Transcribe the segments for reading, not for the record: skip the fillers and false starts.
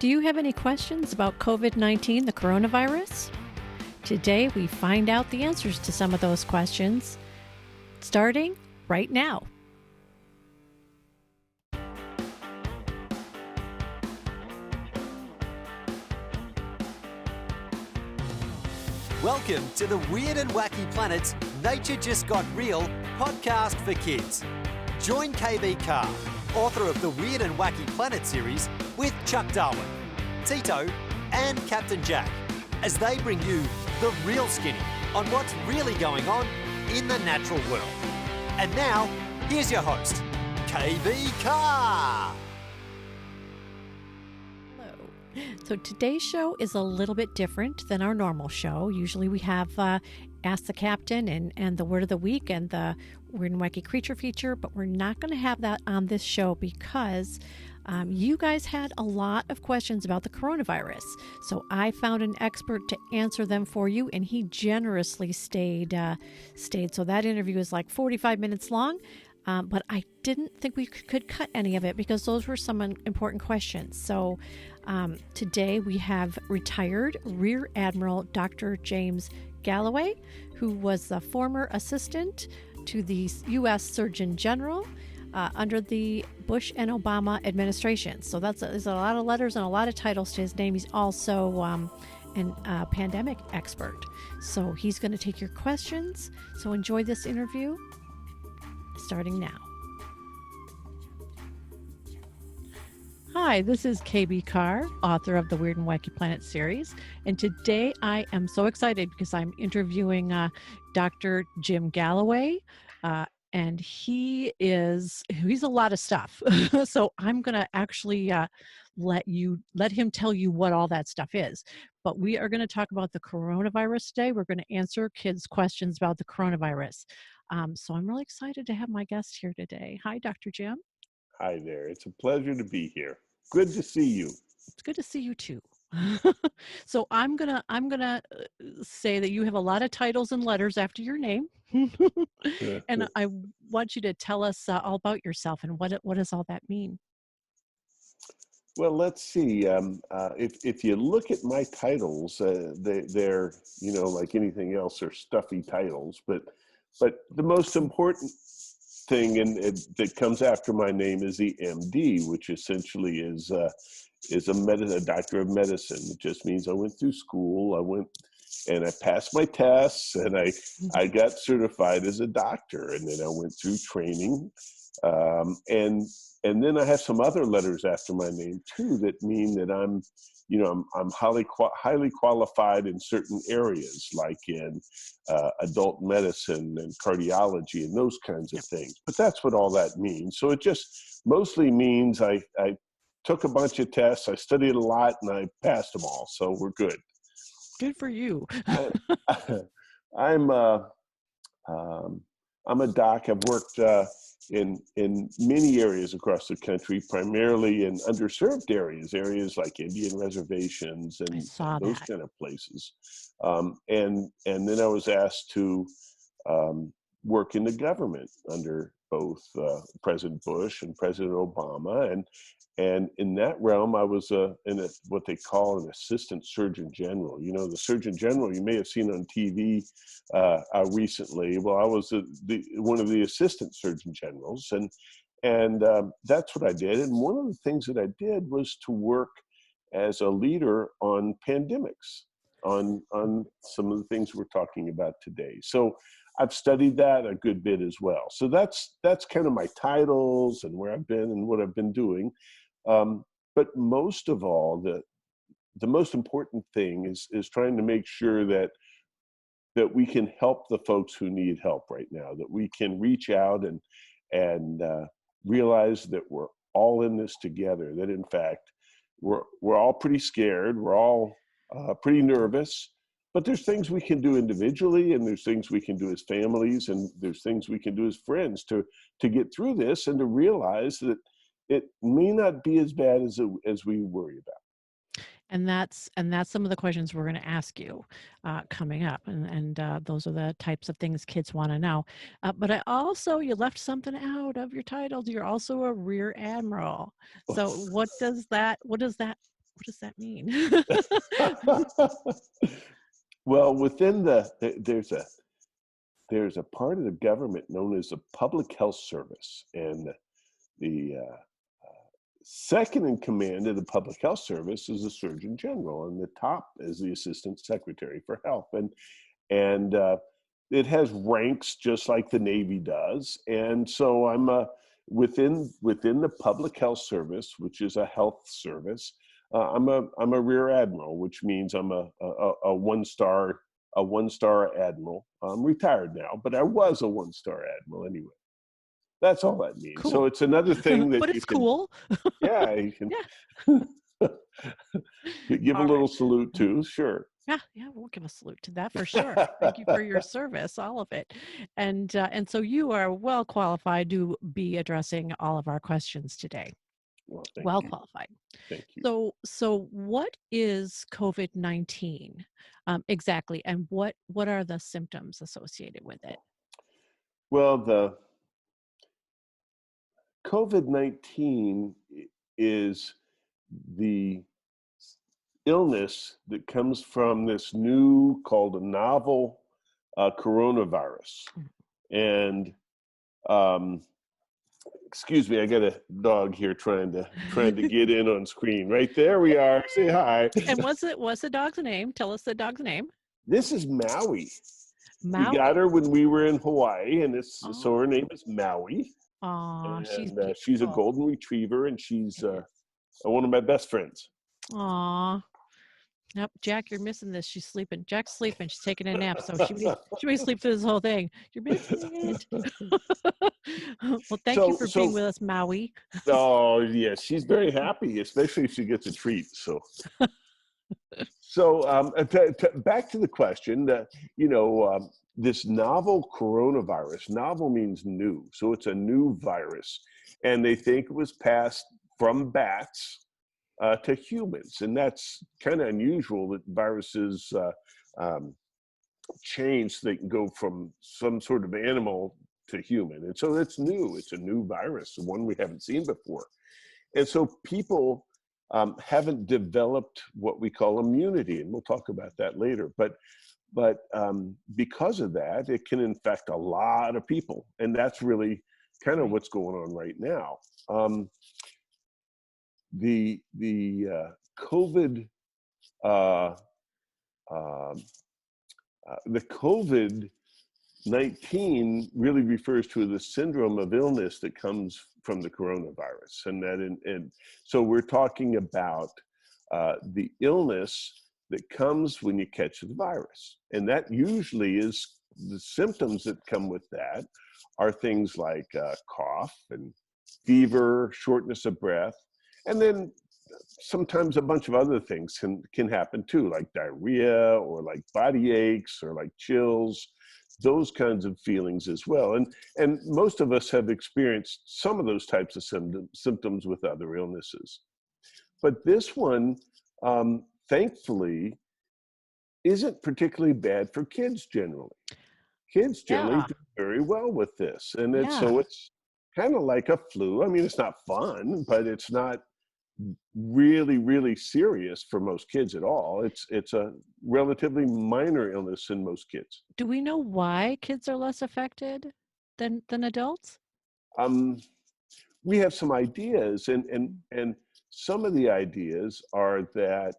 Do you have any questions about COVID-19, the coronavirus? Today, we find out the answers to some of those questions, starting right now. Welcome to the Weird and Wacky Planet's Nature Just Got Real podcast for kids. Join KB Carr, author of the Weird and Wacky Planet series, with Chuck Darwin, Tito, and Captain Jack, as they bring you the real skinny on what's really going on in the natural world. And now, here's your host, KB Carr. So today's show is a little bit different than our normal show. Usually we have Ask the Captain and the Word of the Week and the Weird and Wacky Creature feature, but we're not going to have that on this show because you guys had a lot of questions about the coronavirus. So I found an expert to answer them for you, and he generously stayed. So that interview is like 45 minutes long. But I didn't think we could cut any of it because those were some important questions. So today we have retired Rear Admiral Dr. James Galloway, who was the former assistant to the U.S. Surgeon General under the Bush and Obama administration. So there's a lot of letters and a lot of titles to his name. He's also a pandemic expert. So he's going to take your questions. So enjoy this interview. Starting now. Hi, this is KB Carr, author of the Weird and Wacky Planet series. And today I am so excited because I'm interviewing Dr. Jim Galloway. And he's a lot of stuff. So I'm going to actually let him tell you what all that stuff is. But we are going to talk about the coronavirus today. We're going to answer kids' questions about the coronavirus. So I'm really excited to have my guest here today. Hi, Dr. Jim. Hi there. It's a pleasure to be here. Good to see you. It's good to see you too. So I'm gonna say that you have a lot of titles and letters after your name, and I want you to tell us all about yourself and what does all that mean. Well, let's see. If you look at my titles, they're like anything else, they're stuffy titles. But the most important thing that comes after my name is the MD, which essentially is a doctor of medicine. It just means I went through school. I went and I passed my tests, and I got certified as a doctor, and then I went through training, and then I have some other letters after my name too that mean that I'm highly qualified in certain areas, like in adult medicine and cardiology and those kinds of things. But that's what all that means. So it just mostly means I took a bunch of tests, I studied a lot, and I passed them all. So we're good. Good for you. I'm a doc. I've worked in many areas across the country, primarily in underserved areas like Indian reservations and those kind of places. And then I was asked to work in the government under both President Bush and President Obama. And in that realm, I was in what they call an assistant surgeon general. You know, the surgeon general you may have seen on TV recently. Well, I was one of the assistant surgeon generals, and that's what I did. And one of the things that I did was to work as a leader on pandemics, on some of the things we're talking about today. So I've studied that a good bit as well. So that's kind of my titles and where I've been and what I've been doing. But most of all, the most important thing is trying to make sure that we can help the folks who need help right now, that we can reach out and realize that we're all in this together, that in fact, we're all pretty scared, we're all pretty nervous, but there's things we can do individually, and there's things we can do as families, and there's things we can do as friends to get through this and to realize that it may not be as bad as we worry about. And that's some of the questions we're going to ask you coming up, and those are the types of things kids want to know. But you left something out of your title. You're also a Rear Admiral. So what does that What does that mean? Well, there's a part of the government known as the Public Health Service, and the second in command of the Public Health Service is the Surgeon General, and the top is the Assistant Secretary for Health, and it has ranks just like the Navy does, and so I'm within the Public Health Service, which is a health service. I'm a Rear Admiral, which means I'm a one-star admiral. I'm retired now, but I was a one-star admiral anyway. That's all that means. Cool. So it's another thing that but it's cool. Yeah, you can give All a little right. salute too, sure. Yeah, we'll give a salute to that for sure. Thank you for your service, all of it. And so you are well qualified to be addressing all of our questions today. Well, Well thank you. qualified. Thank you. So what is COVID-19 exactly, and what are the symptoms associated with it? Well, the COVID-19 is the illness that comes from this new called a novel coronavirus. And excuse me, I got a dog here trying to get in on screen. Right there we are. Say hi. And what's the dog's name? Tell us the dog's name. This is Maui. Maui. We got her when we were in Hawaii, and so her name is Maui. Aw, she's a golden retriever, and she's one of my best friends. Aw. Nope, Jack, you're missing this. She's sleeping. Jack's sleeping. She's taking a nap, so she may sleep through this whole thing. You're missing it. Well, thank you for being with us, Maui. Oh, yeah, she's very happy, especially if she gets a treat. So, back to the question. This novel coronavirus. Novel means new, so it's a new virus, and they think it was passed from bats to humans, and that's kind of unusual that viruses change. They can go from some sort of animal to human, and so it's new. It's a new virus, one we haven't seen before, and so people haven't developed what we call immunity, and we'll talk about that later. But because of that, it can infect a lot of people, and that's really kind of what's going on right now. The COVID the COVID-19 really refers to the syndrome of illness that comes from the coronavirus, and so we're talking about the illness that comes when you catch the virus, and that usually is the symptoms that come with that are things like cough and fever, shortness of breath. And then sometimes a bunch of other things can happen too, like diarrhea or like body aches or like chills, those kinds of feelings as well. And most of us have experienced some of those types of symptoms with other illnesses. But this one, thankfully, isn't particularly bad for kids generally. Kids generally do very well with this. And so it's kind of like a flu. I mean, it's not fun, but it's not really, really serious for most kids at all. It's a relatively minor illness in most kids. Do we know why kids are less affected than adults? We have some ideas, and some of the ideas are that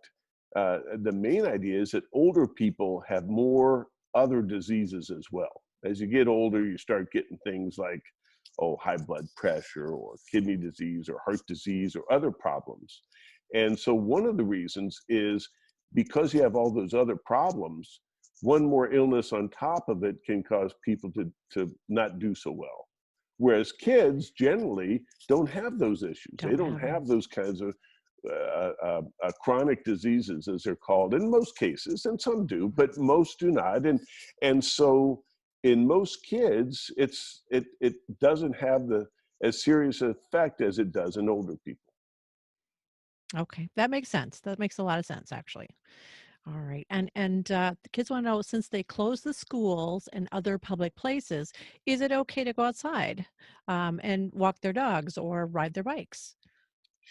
the main idea is that older people have more other diseases as well. As you get older, you start getting things like high blood pressure or kidney disease or heart disease or other problems. And so one of the reasons is because you have all those other problems, one more illness on top of it can cause people to not do so well. Whereas kids generally don't have those issues. They don't have those kinds of chronic diseases, as they're called, in most cases, and some do, but most do not. And so in most kids, it doesn't have as serious effect as it does in older people. Okay, that makes sense. That makes a lot of sense, actually. All right, and the kids want to know, since they close the schools and other public places, is it okay to go outside and walk their dogs or ride their bikes?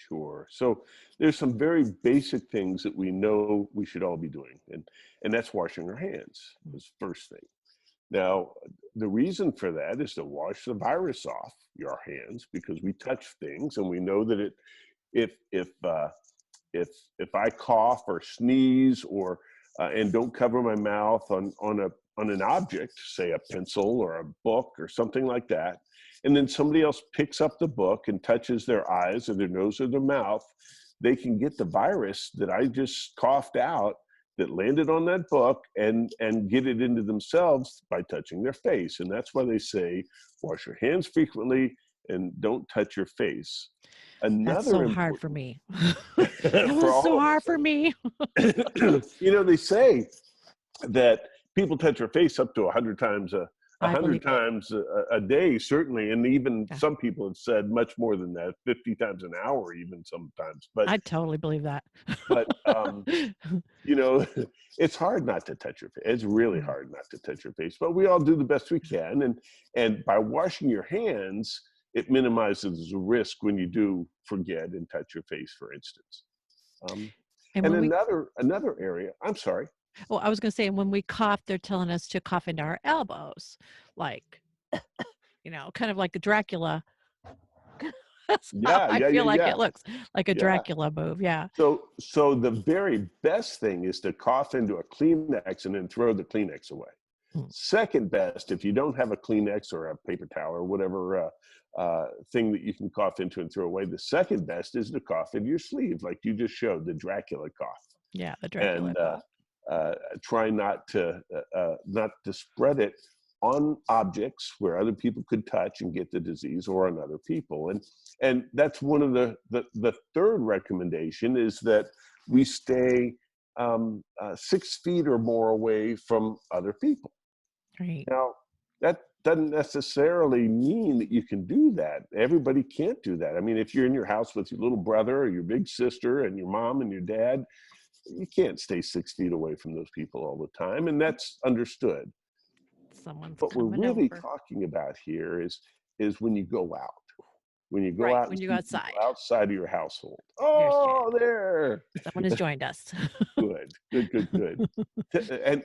Sure. So there's some very basic things that we know we should all be doing, and that's washing our hands is first thing. Now, the reason for that is to wash the virus off your hands because we touch things, and we know that if I cough or sneeze or and don't cover my mouth on an object, say a pencil or a book or something like that, and then somebody else picks up the book and touches their eyes or their nose or their mouth, they can get the virus that I just coughed out that landed on that book and get it into themselves by touching their face. And that's why they say, wash your hands frequently and don't touch your face. That's so hard for me. It for was so all hard for me. You know, they say that people touch their face up to 100 times a day, certainly, and even some people have said much more than that, 50 times an hour, even sometimes. But I totally believe that. But you know, it's hard not to touch your face. It's really hard not to touch your face, but we all do the best we can, and by washing your hands, it minimizes the risk when you do forget and touch your face, for instance. And another area. I'm sorry. Well, I was going to say, and when we cough, they're telling us to cough into our elbows, like, kind of like a Dracula. I feel like it looks like a Dracula move. Yeah. So the very best thing is to cough into a Kleenex and then throw the Kleenex away. Second best, if you don't have a Kleenex or a paper towel or whatever thing that you can cough into and throw away, the second best is to cough into your sleeve, like you just showed, the Dracula cough. Yeah, the Dracula cough. Try not to spread it on objects where other people could touch and get the disease, or on other people. And that's one of the third recommendation is that we stay 6 feet or more away from other people. Right. Now, that doesn't necessarily mean that you can do that. Everybody can't do that. I mean, if you're in your house with your little brother or your big sister and your mom and your dad, you can't stay 6 feet away from those people all the time, and that's understood. What we're really talking about here is when you go out. When you go out, when you go outside of your household. Oh, there. Someone has joined us. Good.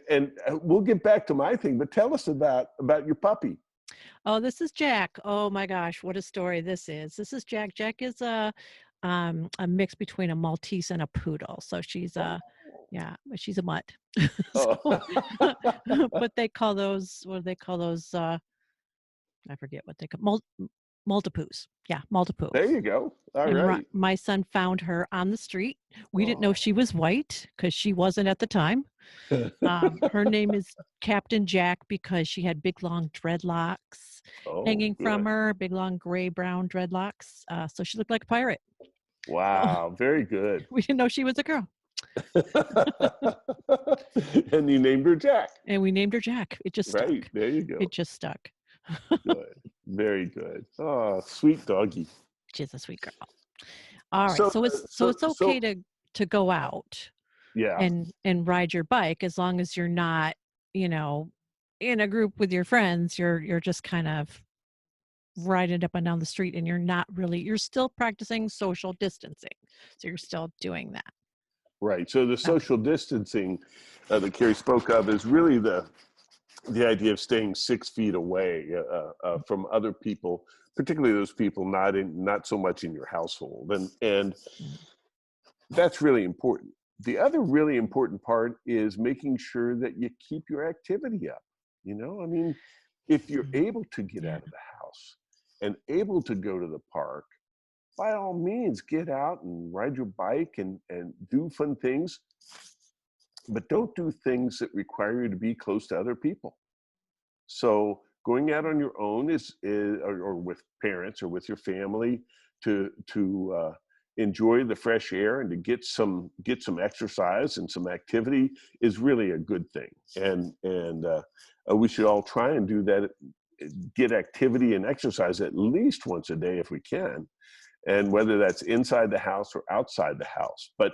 And we'll get back to my thing, but tell us about your puppy. Oh, this is Jack. Oh my gosh, what a story this is. This is Jack. Jack is a mix between a Maltese and a poodle. So she's she's a mutt. But they call those, what do they call those? I forget what they call Maltipoos. Yeah, Maltipoo. There you go. All right. My son found her on the street. We didn't know she was white because she wasn't at the time. Her name is Captain Jack because she had big long dreadlocks hanging from her, big long gray-brown dreadlocks. So she looked like a pirate. Wow, very good. We didn't know she was a girl. And you named her Jack. And we named her Jack. It just stuck. Right, there you go. It just stuck. Good. Very good. Oh, sweet doggy. She's a sweet girl. All right. So it's okay to go out and ride your bike as long as you're not, in a group with your friends. You're just kind of riding up and down the street, and you're still practicing social distancing. So you're still doing that. Right. So the social distancing that Carrie spoke of is really the idea of staying 6 feet away from other people, particularly those people not so much in your household, and that's really important. The other really important part is making sure that you keep your activity up. I mean, if you're able to get out of the house and able to go to the park, by all means, get out and ride your bike and do fun things. But don't do things that require you to be close to other people. So going out on your own or with parents or with your family to enjoy the fresh air and to get some exercise and some activity is really a good thing. And we should all try and do that. Get activity and exercise at least once a day if we can, and whether that's inside the house or outside the house. But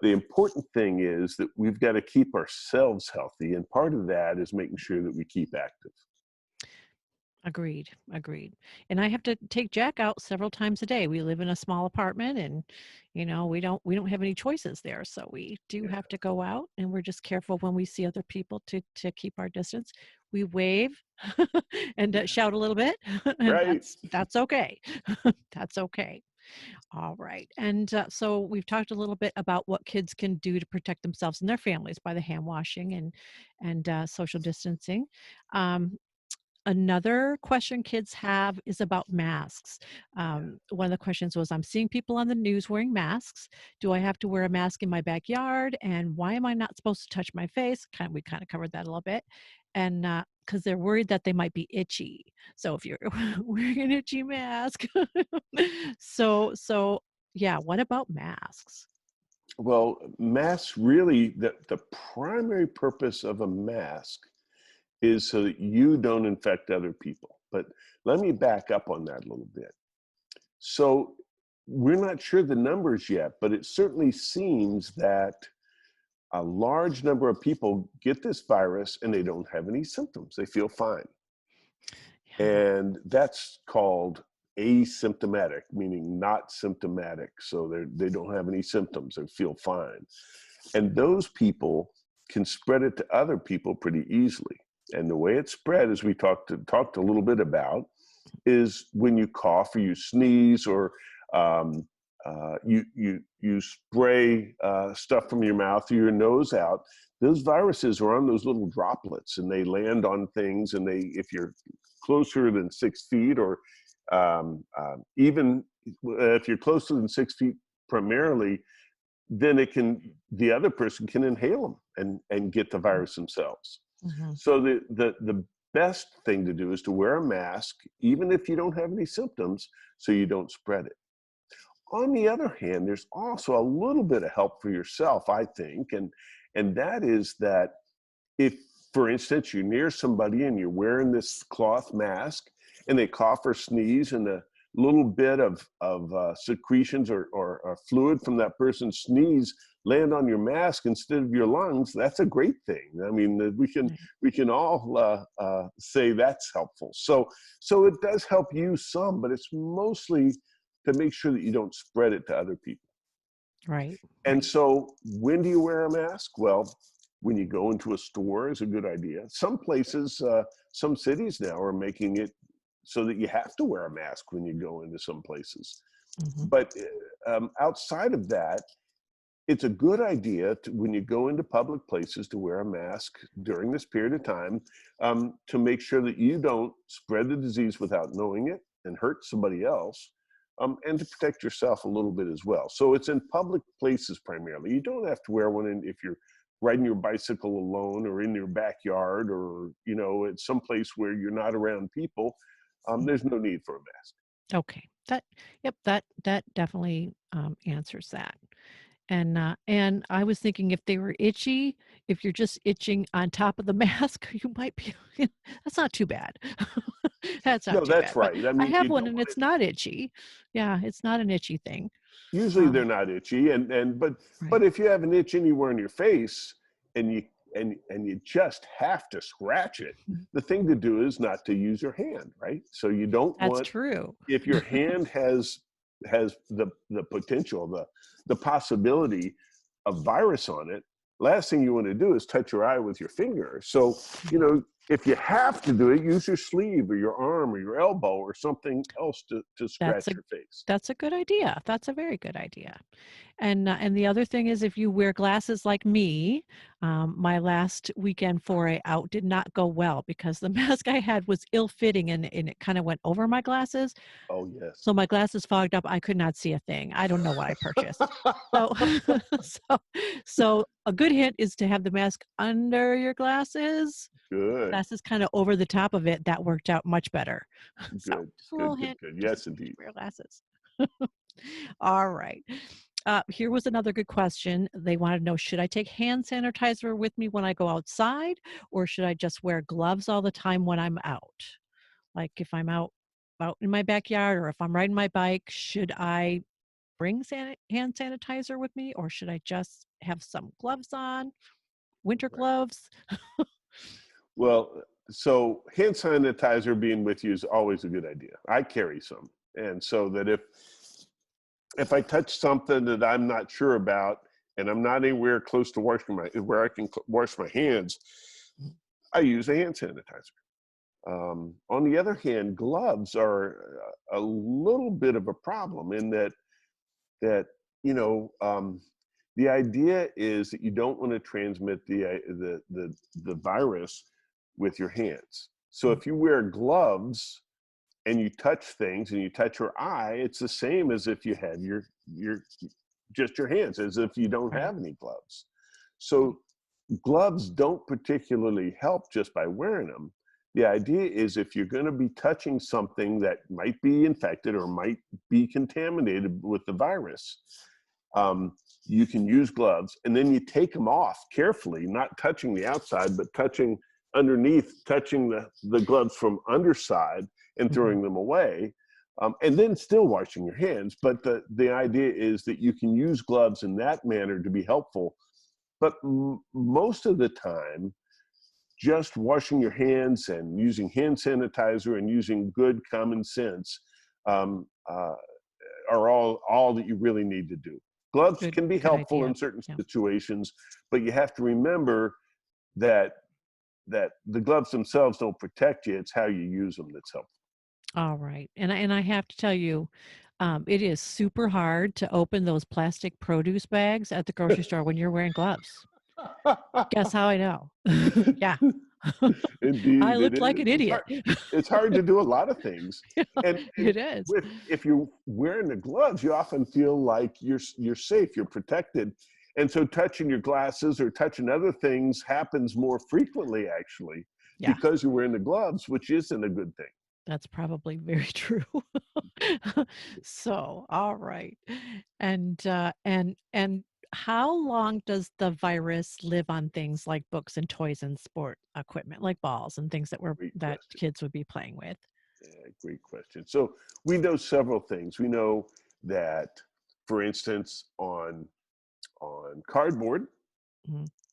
the important thing is that we've got to keep ourselves healthy, and part of that is making sure that we keep active. Agreed. And I have to take Jack out several times a day. We live in a small apartment, and we don't have any choices there. So we do Yeah. have to go out, and we're just careful when we see other people to keep our distance. We wave and shout a little bit, and Right. that's okay. That's okay. All right. And so we've talked a little bit about what kids can do to protect themselves and their families by the hand washing and social distancing. Um, Another question kids have is about masks. Yeah. One of the questions was, I'm seeing people on the news wearing masks. Do I have to wear a mask in my backyard? And why am I not supposed to touch my face? We kind of covered that a little bit. And because they're worried that they might be itchy. So if you're wearing an itchy mask. So yeah, what about masks? Well, masks really, the primary purpose of a mask is so that you don't infect other people. But let me back up on that a little bit. So we're not sure the numbers yet, but it certainly seems that a large number of people get this virus and they don't have any symptoms. They feel fine. Yeah. And that's called asymptomatic, meaning not symptomatic. So they don't have any symptoms, they feel fine. And those people can spread it to other people pretty easily. And the way it's spread, as we talked a little bit about, is when you cough or you sneeze or you spray stuff from your mouth or your nose out. Those viruses are on those little droplets, and they land on things. And if you're closer than 6 feet, or even if you're closer than 6 feet, primarily, then the other person can inhale them and get the virus themselves. Mm-hmm. So the best thing to do is to wear a mask, even if you don't have any symptoms, so you don't spread it. On the other hand, there's also a little bit of help for yourself, I think, and that is that if, for instance, you're near somebody and you're wearing this cloth mask and they cough or sneeze and a little bit of secretions or fluid from that person's sneeze land on your mask instead of your lungs, that's a great thing. I mean, we can all say that's helpful. So it does help you some, but it's mostly to make sure that you don't spread it to other people. Right. And so when do you wear a mask? Well, when you go into a store is a good idea. Some places, some cities now are making it so that you have to wear a mask when you go into some places. Mm-hmm. But outside of that, it's a good idea when you go into public places to wear a mask during this period of time, to make sure that you don't spread the disease without knowing it and hurt somebody else, and to protect yourself a little bit as well. So it's in public places primarily. You don't have to wear one if you're riding your bicycle alone or in your backyard or, at some place where you're not around people. There's no need for a mask. Okay. That definitely answers that. And I was thinking, if they were itchy, if you're just itching on top of the mask, you might be. That's not too bad. That's not No, too that's bad. But right. I I mean, have you one, don't and want it's not itchy. Yeah, it's not an itchy thing. usually they're Um, not itchy, but right. if you have an itch anywhere in your face and you just have to scratch it, Mhm. the thing to do is not to use your hand, right? So you don't That's want, true. if your hand has the potential, the possibility of virus on it, last thing you want to do is touch your eye with your finger. So if you have to do it, use your sleeve or your arm or your elbow or something else to That's scratch a your face. that's a good idea. That's a very good idea. And the other thing is, if you wear glasses like me, my last weekend foray out did not go well because the mask I had was ill-fitting, and it kind of went over my glasses. Oh yes. So my glasses fogged up. I could not see a thing. I don't know what I purchased. So, so, so a good hint is to have the mask under your glasses. Good, Glasses kind of over the top of it. That worked out much better. So good, just a little good, good, hint. good. Just Yes, indeed. wear glasses. All right. Here was another good question. They wanted to know, should I take hand sanitizer with me when I go outside, or should I just wear gloves all the time when I'm out? Like if I'm out in my backyard, or if I'm riding my bike, should I bring hand sanitizer with me, or should I just have some gloves on, winter Right. gloves? Well, so hand sanitizer being with you is always a good idea. I carry some. And so that if I touch something that I'm not sure about and I'm not anywhere close to where I can wash my hands, I use a hand sanitizer. On the other hand, gloves are a little bit of a problem in that the idea is that you don't want to transmit the virus with your hands. So if you wear gloves and you touch things and you touch your eye, it's the same as if you had your just your hands, as if you don't have any gloves. So gloves don't particularly help just by wearing them. The idea is if you're going to be touching something that might be infected or might be contaminated with the virus, you can use gloves, and then you take them off carefully, not touching the outside, but touching underneath, touching the gloves from underside and throwing them away, and then still washing your hands. But the idea is that you can use gloves in that manner to be helpful. But most of the time, just washing your hands and using hand sanitizer and using good common sense are all that you really need to do. Gloves can be helpful in certain situations, but you have to remember that the gloves themselves don't protect you. It's how you use them that's helpful. All right. And I have to tell you, it is super hard to open those plastic produce bags at the grocery store when you're wearing gloves. Guess how I know? Yeah. Indeed. I looked like an idiot. It's hard to do a lot of things. And it is. If you're wearing the gloves, you often feel like you're safe, you're protected. And so touching your glasses or touching other things happens more frequently, actually, because you're wearing the gloves, which isn't a good thing. That's probably very true. So, all right. And how long does the virus live on things like books and toys and sport equipment, like balls and things that kids would be playing with? Yeah, great question. So we know several things. We know that, for instance, on cardboard,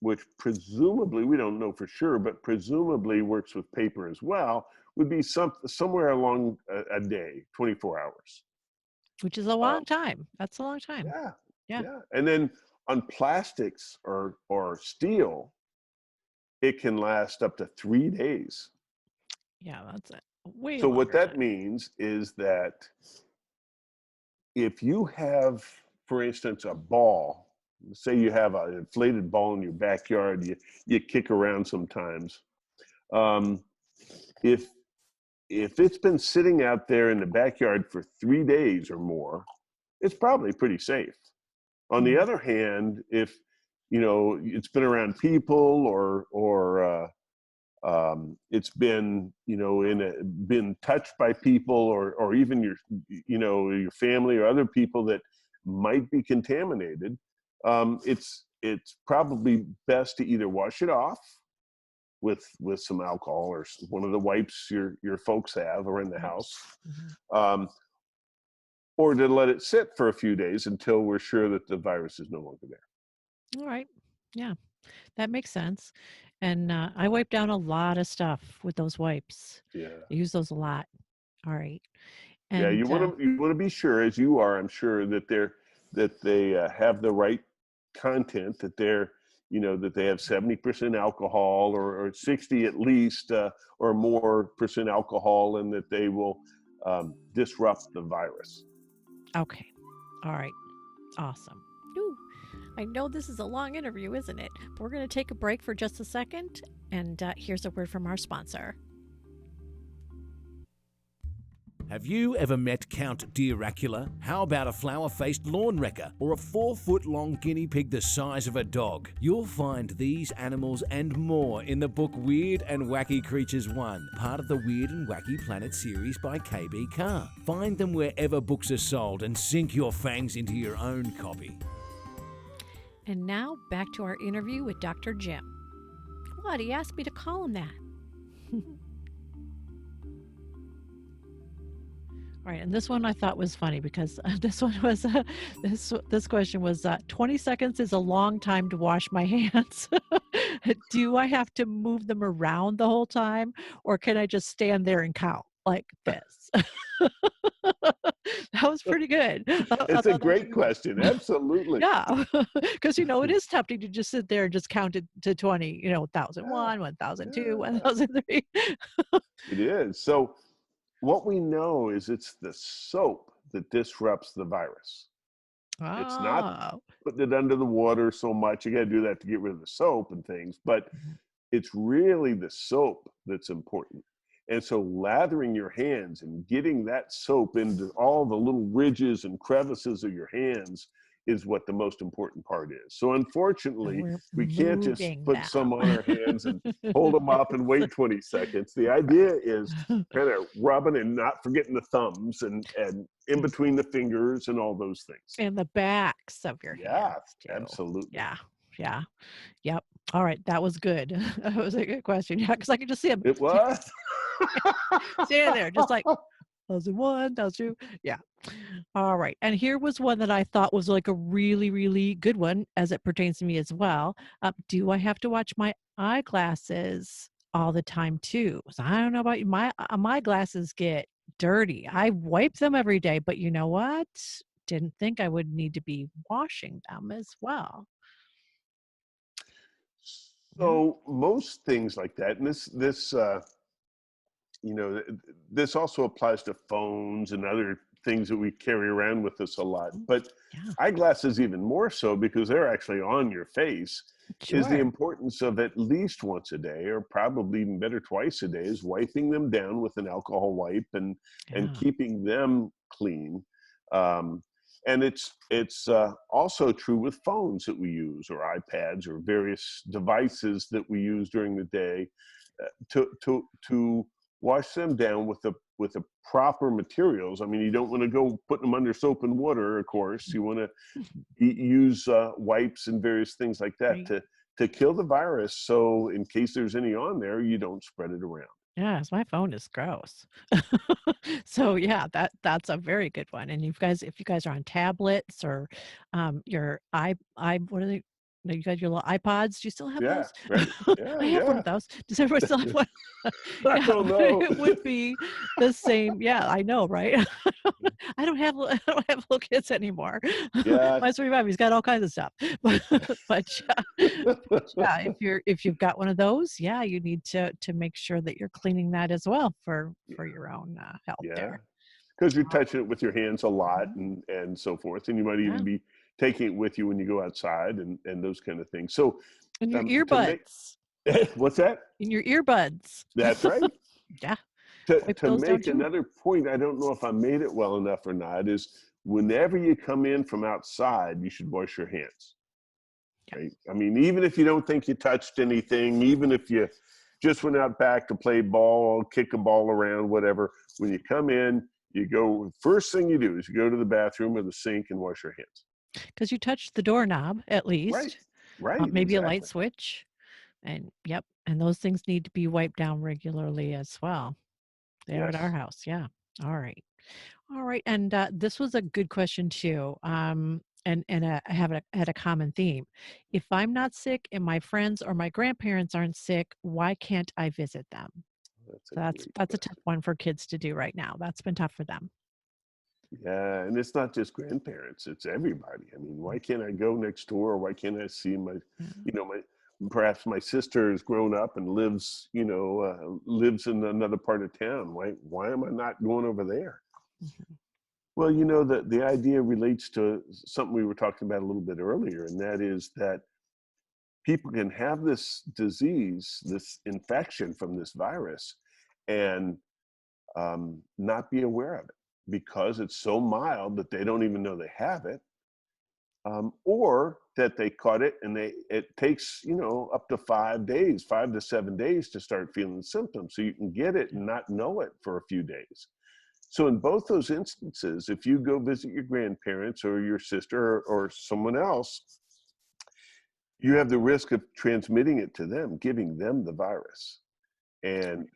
which presumably, we don't know for sure, but presumably works with paper as well, would be somewhere along a day, 24 hours. Which is a long time. That's a long time. Yeah. And then on plastics or steel, it can last up to 3 days. Yeah, that's it. Way So what that time. means is that if you have, for instance, a ball, say you have an inflated ball in your backyard, you kick around sometimes. If it's been sitting out there in the backyard for 3 days or more, it's probably pretty safe. On the other hand, if it's been around people or it's been been touched by people or even your family or other people that might be contaminated, it's probably best to either wash it off with some alcohol or one of the wipes your folks have or in the house, or to let it sit for a few days until we're sure that the virus is no longer there. All right. Yeah, that makes sense. And I wipe down a lot of stuff with those wipes. Yeah. I use those a lot. All right. And, yeah, you want to be sure, as you are, I'm sure, that they have the right content, that that they have 70% alcohol or 60 at least or more percent alcohol, and that they will disrupt the virus. Okay. All right. Awesome. Ooh, I know this is a long interview, isn't it? We're going to take a break for just a second, and here's a word from our sponsor. Have you ever met Count Dracula? How about a flower-faced lawn wrecker or a 4-foot-long guinea pig the size of a dog? You'll find these animals and more in the book Weird and Wacky Creatures 1, part of the Weird and Wacky Planet series by KB Carr. Find them wherever books are sold and sink your fangs into your own copy. And now back to our interview with Dr. Jim. What? He asked me to call him that. All right, and this one I thought was funny because this one was this question was 20 seconds is a long time to wash my hands. Do I have to move them around the whole time, or can I just stand there and count like this? That was pretty good. I It's a thought that was great question. Absolutely. yeah, because it is tempting to just sit there and just count it to 20. Yeah, 1001, 1002, yeah, 1003. it is. So what we know is it's the soap that disrupts the virus. It's not Oh. putting it under the water so much. You got to do that to get rid of the soap and things, but it's really the soap that's important. And so lathering your hands and getting that soap into all the little ridges and crevices of your hands is what the most important part is. So So unfortunately, we're we can't just moving put some on our hands and them. hold them up and wait 20 seconds. The idea is kind of rubbing and not forgetting the thumbs and in between the fingers and all those things. And the backs of your Yeah, hands too. absolutely. Yeah. Yeah. Yep. All right. That was good. That was a good question. Yeah. Because I could just see him It was. standing there, just like, 1001, 1002. Yeah. All right. And here was one that I thought was like a really, really good one as it pertains to me as well. Do I have to watch my eyeglasses all the time too? So I don't know about you. My glasses get dirty. I wipe them every day, but you know what? Didn't think I would need to be washing them as well. Yeah. So most things like that, and this also applies to phones and other things that we carry around with us a lot. But Yeah. eyeglasses even more so because they're actually on your face. Is the Sure. importance of at least once a day, or probably even better twice a day, is wiping them down with an alcohol wipe and Yeah. keeping them clean. Um, and it's also true with phones that we use, or iPads, or various devices that we use during the day, to wash them down with the proper materials. I mean, you don't want to go putting them under soap and water, of course. You want to use wipes and various things like that Right. to kill the virus. So in case there's any on there, you don't spread it around. Yes, my phone is gross. So yeah, that's a very good one. And if you guys are on tablets or your I what are they? No, you got your little iPods. Do you still have Yeah, those? right. Yeah, I have one yeah. of those. Does everybody still have one? I Yeah, don't know. it would be the same. Yeah, I know, right? I don't have little kids anymore. Yeah. Mine's 35. He's got all kinds of stuff. But yeah, yeah, if you've got one of those, yeah, you need to make sure that you're cleaning that as well for your own health Yeah. there. Because you're touching it with your hands a lot Mhm. and so forth. And you might Yeah, even be taking it with you when you go outside and those kind of things. So and your to make earbuds, what's that? in your earbuds. That's right. Yeah, wipe To those down make too. another point, I don't know if I made it well enough or not, is whenever you come in from outside, you should wash your hands. Yeah, Right? I mean, even if you don't think you touched anything, even if you just went out back to play ball, kick a ball around, whatever, when you come in, you go, first thing you do is you go to the bathroom or the sink and wash your hands. because you touched the doorknob at Right, least, right, maybe a light exactly. switch, and yep, and those things need to be wiped down regularly as well. They are at our Yes. house. Yeah. All right. All right, and this was a good question too. And I have had a common theme. If I'm not sick and my friends or my grandparents aren't sick, why can't I visit them? That's a So great that's a tough question. one for kids to do right now. That's been tough for them. Yeah, and it's not just grandparents, it's everybody. I mean, why can't I go next door? Why can't I see my, Yeah. my perhaps my sister has grown up and lives, lives in another part of town. Why am I not going over there? Mhm. Well, the idea relates to something we were talking about a little bit earlier, and that is that people can have this disease, this infection from this virus, and not be aware of it because it's so mild that they don't even know they have it, or that they caught it and it takes up to 5 days, 5 to 7 days to start feeling symptoms. So you can get it and not know it for a few days. So in both those instances, if you go visit your grandparents or your sister or someone else, you have the risk of transmitting it to them, giving them the virus. And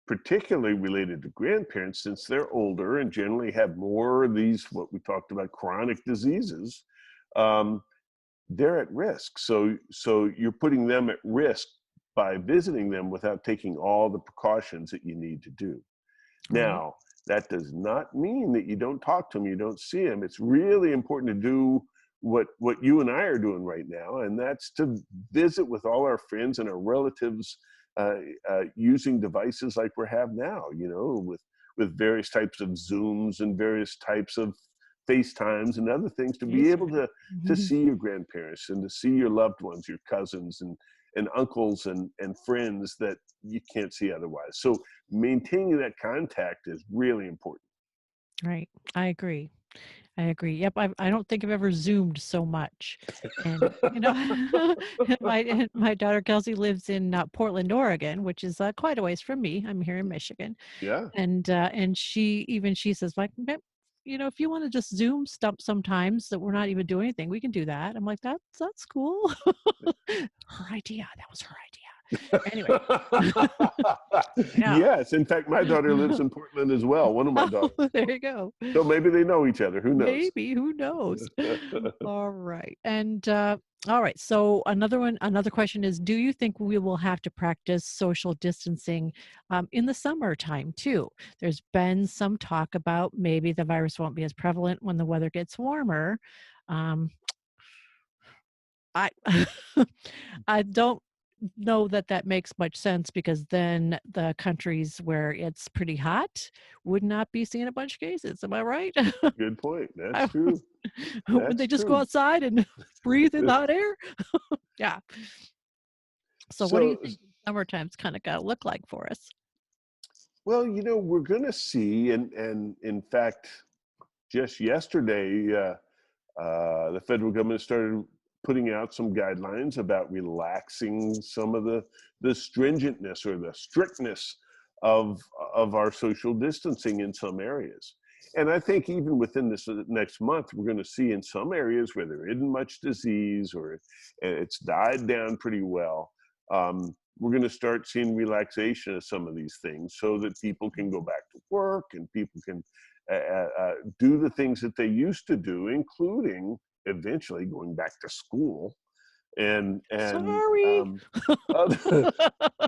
particularly related to grandparents, since they're older and generally have more of these, what we talked about, chronic diseases, they're at risk. So you're putting them at risk by visiting them without taking all the precautions that you need to do. Right. Now, that does not mean that you don't talk to them, you don't see them. It's really important to do what you and I are doing right now, and that's to visit with all our friends and our relatives using devices like we have now, with various types of Zooms and various types of FaceTimes and other things, to be able to see your grandparents and to see your loved ones, your cousins and uncles and friends that you can't see otherwise. So maintaining that contact is really important. Right. I agree. Yep. I don't think I've ever Zoomed so much. And, my daughter Kelsey lives in Portland, Oregon, which is quite a ways from me. I'm here in Michigan. Yeah. And she says, like, if you want to just Zoom stuff sometimes that we're not even doing anything, we can do that. I'm like, that's cool. Her idea. That was her idea. Anyway. Yeah. Yes. In fact, my daughter lives in Portland as well. One of my daughters. There you go. So maybe they know each other. Who knows? Maybe. Who knows? All right. And all right. So another question is, do you think we will have to practice social distancing in the summertime too? There's been some talk about maybe the virus won't be as prevalent when the weather gets warmer. I I don't know that makes much sense, because then the countries where it's pretty hot would not be seeing a bunch of cases. Am I right? Good point. That's true. Would they just go outside and breathe in the hot air? Yeah. So what do you think summertime's kind of got to look like for us? Well, we're going to see, and in fact, just yesterday, the federal government started putting out some guidelines about relaxing some of the stringentness or the strictness of our social distancing in some areas. And I think even within this next month, we're going to see in some areas where there isn't much disease or it's died down pretty well, we're going to start seeing relaxation of some of these things so that people can go back to work and people can do the things that they used to do, including eventually going back to school and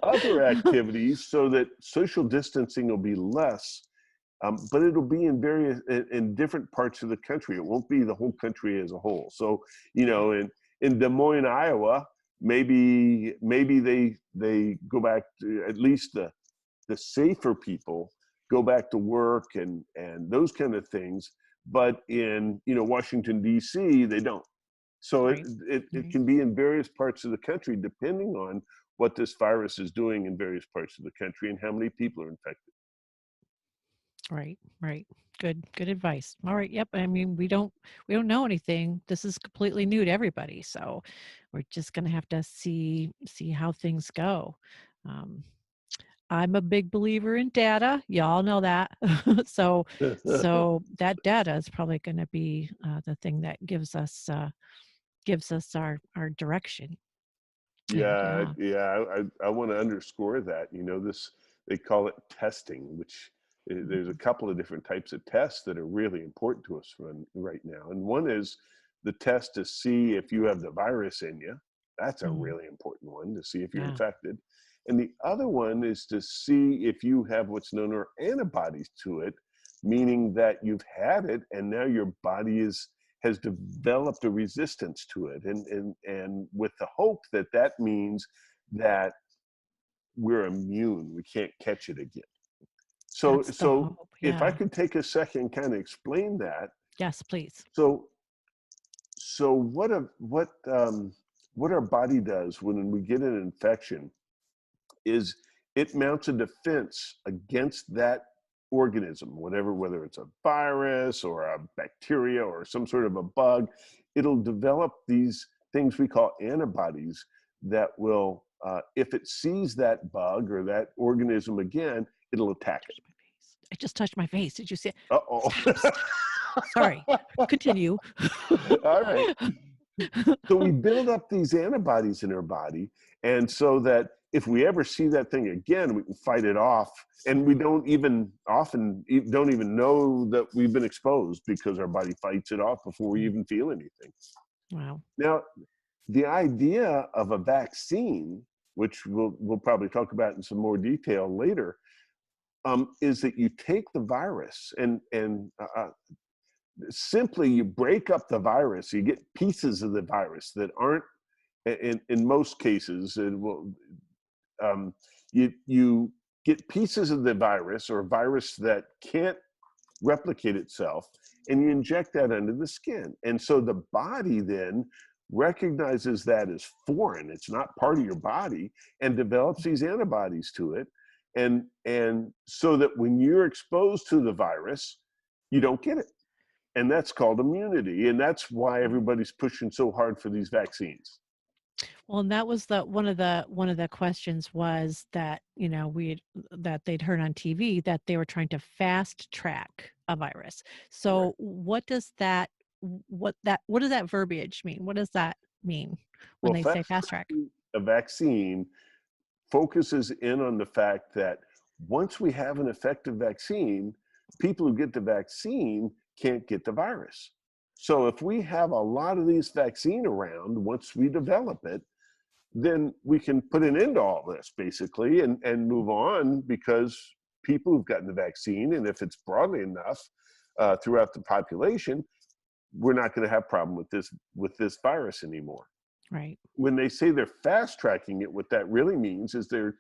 other activities, so that social distancing will be less, but it'll be in different parts of the country. It won't be the whole country as a whole. So in Des Moines, Iowa, maybe they go back to, at least the safer people go back to work and those kind of things. But in Washington, D.C., they don't. So right. it can be in various parts of the country, depending on what this virus is doing in various parts of the country and how many people are infected. Right. Good advice. All right. Yep. I mean, we don't know anything. This is completely new to everybody, so we're just going to have to see how things go. I'm a big believer in data. Y'all know that. so that data is probably going to be the thing that gives us our direction. Yeah. I want to underscore that. They call it testing, which there's a couple of different types of tests that are really important to us right now. And one is the test to see if you have the virus in you. That's a really important one, to see if you're infected. And the other one is to see if you have what's known as antibodies to it, meaning that you've had it and now your body has developed a resistance to it. And with the hope that means that we're immune, we can't catch it again. So if I could take a second and kind of explain that. Yes, please. So what our body does when we get an infection is it mounts a defense against that organism, whether it's a virus or a bacteria or some sort of a bug. It'll develop these things we call antibodies that will, if it sees that bug or that organism again, it'll attack it. I just touched my face. Did you see it? Uh-oh. Sorry. Continue. All right. So we build up these antibodies in our body, and so that if we ever see that thing again, we can fight it off. And we don't even know that we've been exposed because our body fights it off before we even feel anything. Wow. Now, the idea of a vaccine, which we'll probably talk about in some more detail later, is that you take the virus and simply you break up the virus. You get pieces of the virus that aren't, in most cases, you get pieces of the virus or virus that can't replicate itself, and you inject that under the skin. And so the body then recognizes that as foreign, it's not part of your body, and develops these antibodies to it. And so that when you're exposed to the virus, you don't get it. And that's called immunity. And that's why everybody's pushing so hard for these vaccines. Well, and that was one of the questions was that, that they'd heard on TV that they were trying to fast track a virus. So Right. what does that verbiage mean? What does that mean when they say fast track? A vaccine focuses in on the fact that once we have an effective vaccine, people who get the vaccine can't get the virus. So if we have a lot of these vaccine around, once we develop it, then we can put an end to all this basically and move on, because people who've gotten the vaccine, and if it's broadly enough throughout the population, we're not going to have problem with this virus anymore. Right. When they say they're fast tracking it, what that really means is they're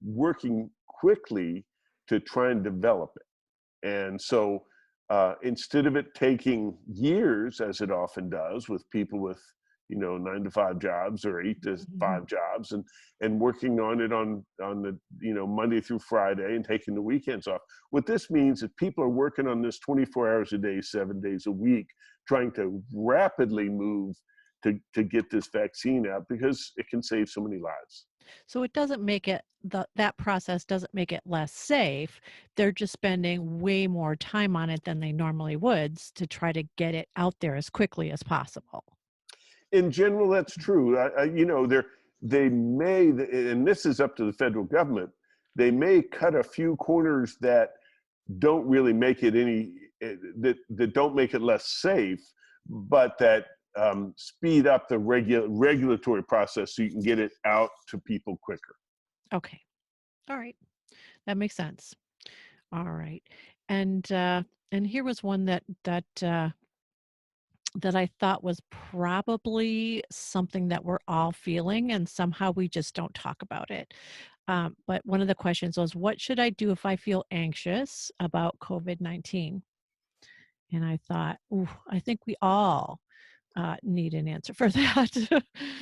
working quickly to try and develop it. And so instead of it taking years, as it often does with people with 9 to 5 jobs or 8 to 5 jobs, and working on it on the Monday through Friday and taking the weekends off. What this means is people are working on this 24 hours a day, 7 days a week, trying to rapidly move to get this vaccine out, because it can save so many lives. So it doesn't make it, that process doesn't make it less safe. They're just spending way more time on it than they normally would to try to get it out there as quickly as possible. In general, that's true. They may, and this is up to the federal government, they may cut a few corners that don't really make it that don't make it less safe, but that speed up the regulatory process so you can get it out to people quicker. Okay. All right. That makes sense. All right. And here was one that I thought was probably something that we're all feeling, and somehow we just don't talk about it. But one of the questions was, what should I do if I feel anxious about COVID-19? And I thought, I think we all need an answer for that.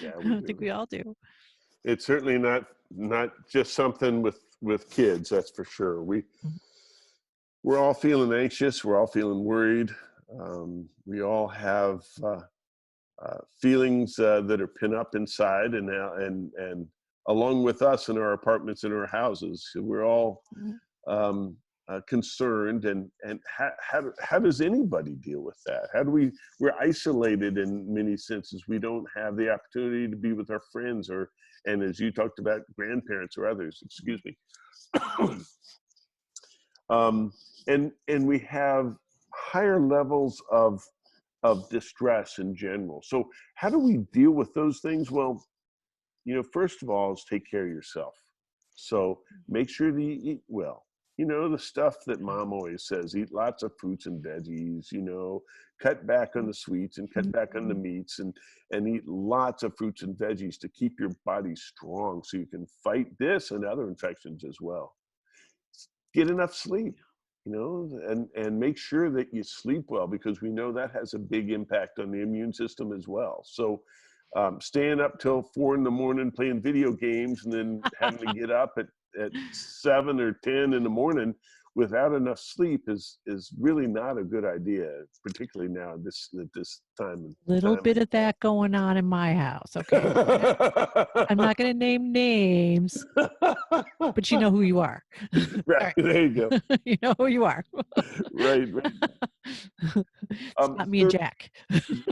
Yeah, I think we all do. It's certainly not just something with kids, that's for sure. We're all feeling anxious. We're all feeling worried. We all have feelings that are pinned up inside, and along with us in our apartments and our houses, we're all concerned. And how does anybody deal with that? We're isolated in many senses. We don't have the opportunity to be with our friends, and as you talked about, grandparents or others. Excuse me. And we have higher levels of distress in general. So how do we deal with those things? Well, first of all, is take care of yourself. So make sure that you eat well. The stuff that mom always says, eat lots of fruits and veggies, cut back on the sweets and cut back on the meats, and eat lots of fruits and veggies to keep your body strong so you can fight this and other infections as well. Get enough sleep. And make sure that you sleep well, because we know that has a big impact on the immune system as well. So staying up till 4 a.m. playing video games and then having to get up at 7 or 10 in the morning, without enough sleep is really not a good idea, particularly now at this time. Little bit of that going on in my house. Okay. I'm not going to name names, but you know who you are. Right. There you go. You know who you are. Right. It's not me and Jack.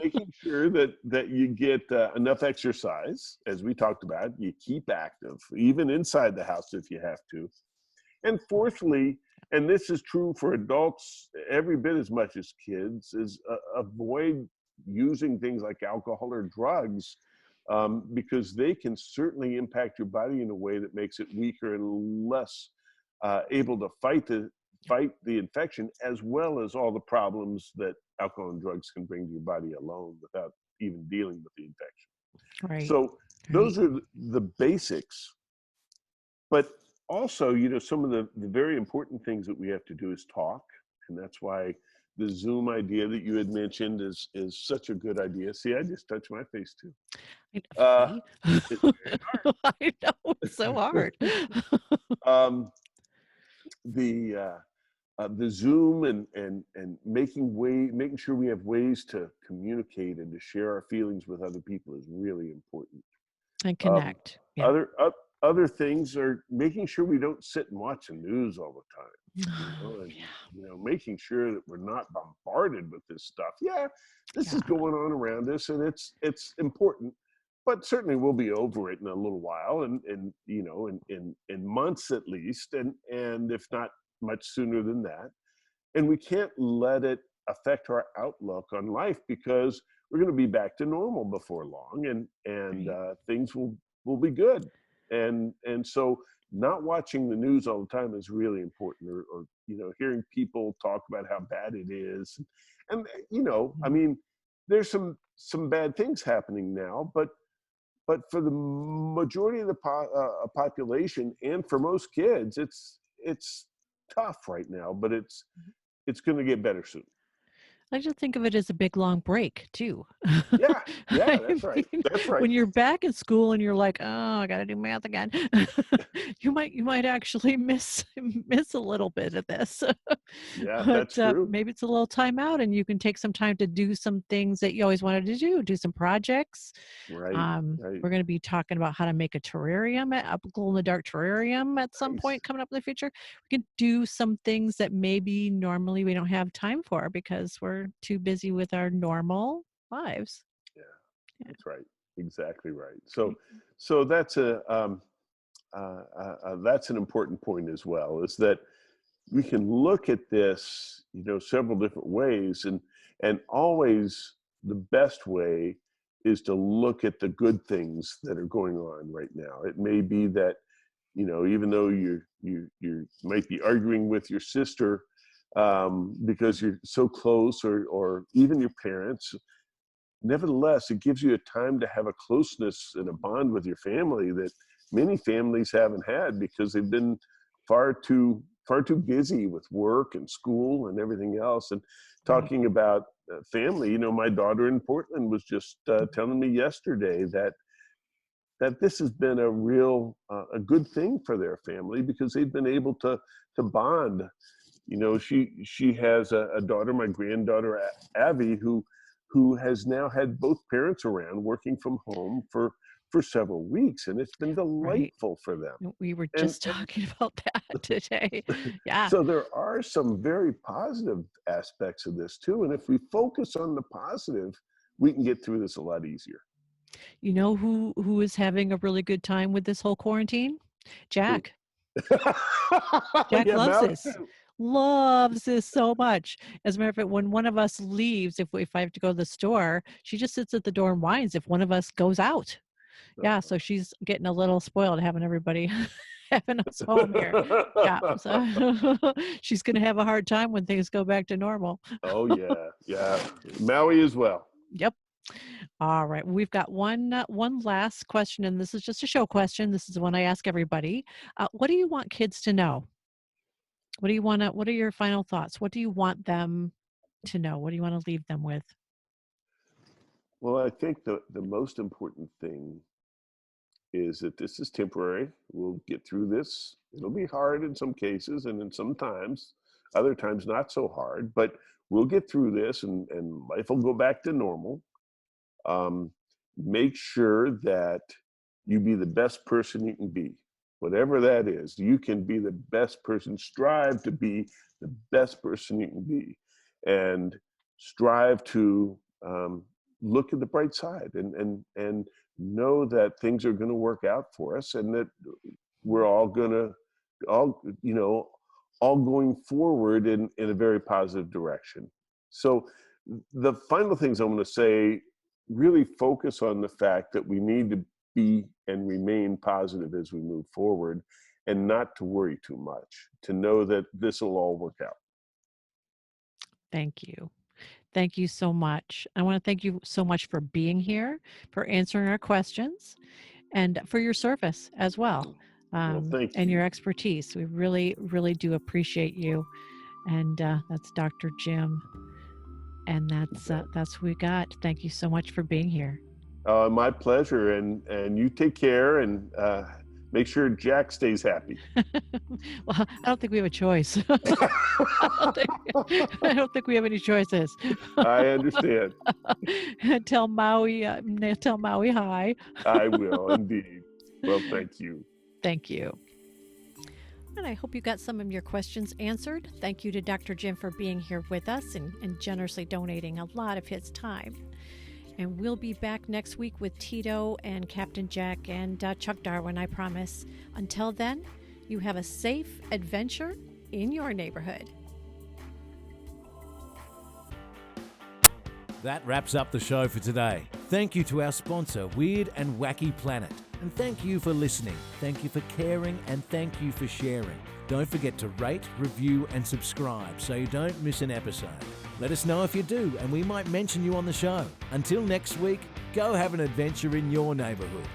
Making sure that you get enough exercise, as we talked about. You keep active, even inside the house if you have to. And fourthly, and this is true for adults every bit as much as kids, is avoid using things like alcohol or drugs, because they can certainly impact your body in a way that makes it weaker and less able to fight the infection, as well as all the problems that alcohol and drugs can bring to your body alone without even dealing with the infection. Right. So those are the basics. But also, some of the very important things that we have to do is talk. And that's why the Zoom idea that you had mentioned is such a good idea. See, I just touched my face too. It's very hard. I know, it's so hard. The Zoom and making sure we have ways to communicate and to share our feelings with other people is really important. And connect. Yeah. Other things are making sure we don't sit and watch the news all the time. And, making sure that we're not bombarded with this stuff. This is going on around us, and it's important. But certainly we'll be over it in a little while, and in months at least, and if not much sooner than that. And we can't let it affect our outlook on life, because we're going to be back to normal before long, and things will be good. And so not watching the news all the time is really important, or hearing people talk about how bad it is, and I mean, there's some bad things happening now, but for the majority of the population, and for most kids, it's tough right now, but it's going to get better soon. I just think of it as a big long break too. Yeah, that's right. That's right. When you're back in school and you're like, oh, I got to do math again, you might actually miss a little bit of this. Yeah, but, that's true. Maybe it's a little time out, and you can take some time to do some things that you always wanted to do some projects. Right. We're going to be talking about how to make a terrarium, a glow-in-the-dark terrarium at some point coming up in the future. We can do some things that maybe normally we don't have time for because we're too busy with our normal lives. Yeah. That's right. Exactly right. So that's that's an important point as well, is that we can look at this, several different ways, and always the best way is to look at the good things that are going on right now. It may be that, even though you might be arguing with your sister because you're so close, or even your parents, nevertheless, it gives you a time to have a closeness and a bond with your family that many families haven't had, because they've been far too busy with work and school and everything else. And talking about family, my daughter in Portland was just telling me yesterday that this has been a real a good thing for their family, because they've been able to bond. She has a daughter, my granddaughter Abby, who has now had both parents around working from home for several weeks, and it's been delightful for them. We were just talking about that today. Yeah. So there are some very positive aspects of this too, and if we focus on the positive, we can get through this a lot easier. You know who is having a really good time with this whole quarantine? Jack. Jack loves this. Loves this so much. As a matter of fact, when one of us leaves, if I have to go to the store, she just sits at the door and whines if one of us goes out. Yeah, so she's getting a little spoiled having everybody having us home here. Yeah, so she's going to have a hard time when things go back to normal. Oh yeah. Maui as well. Yep. All right. We've got one last question, and this is just a show question. This is the one I ask everybody. What do you want kids to know? What are your final thoughts? What do you want them to know? What do you want to leave them with? Well, I think the most important thing is that this is temporary. We'll get through this. It'll be hard in some cases, and in some times, other times not so hard, but we'll get through this, and life will go back to normal. Make sure that you be the best person you can be. Whatever that is, you can be the best person. Strive to be the best person you can be, and strive to look at the bright side, and know that things are going to work out for us, and that we're all going forward in a very positive direction. So the final things I'm going to say really focus on the fact that we need to be and remain positive as we move forward, and not to worry too much, to know that this will all work out. Thank you. Thank you so much. I want to thank you so much for being here, for answering our questions, and for your service as well, Well, thank and you. your expertise. We really, really do appreciate you. And that's Dr. Jim. And that's who we got. Thank you so much for being here. My pleasure, and you take care, and make sure Jack stays happy. Well, I don't think we have a choice. I don't think we have any choices. I understand. Tell Maui hi. I will indeed. Well, thank you. Thank you. And I hope you got some of your questions answered. Thank you to Dr. Jim for being here with us and generously donating a lot of his time. And we'll be back next week with Tito and Captain Jack and Chuck Darwin, I promise. Until then, you have a safe adventure in your neighborhood. That wraps up the show for today. Thank you to our sponsor, Weird and Wacky Planet. And thank you for listening. Thank you for caring, and thank you for sharing. Don't forget to rate, review, and subscribe so you don't miss an episode. Let us know if you do, and we might mention you on the show. Until next week, go have an adventure in your neighborhood.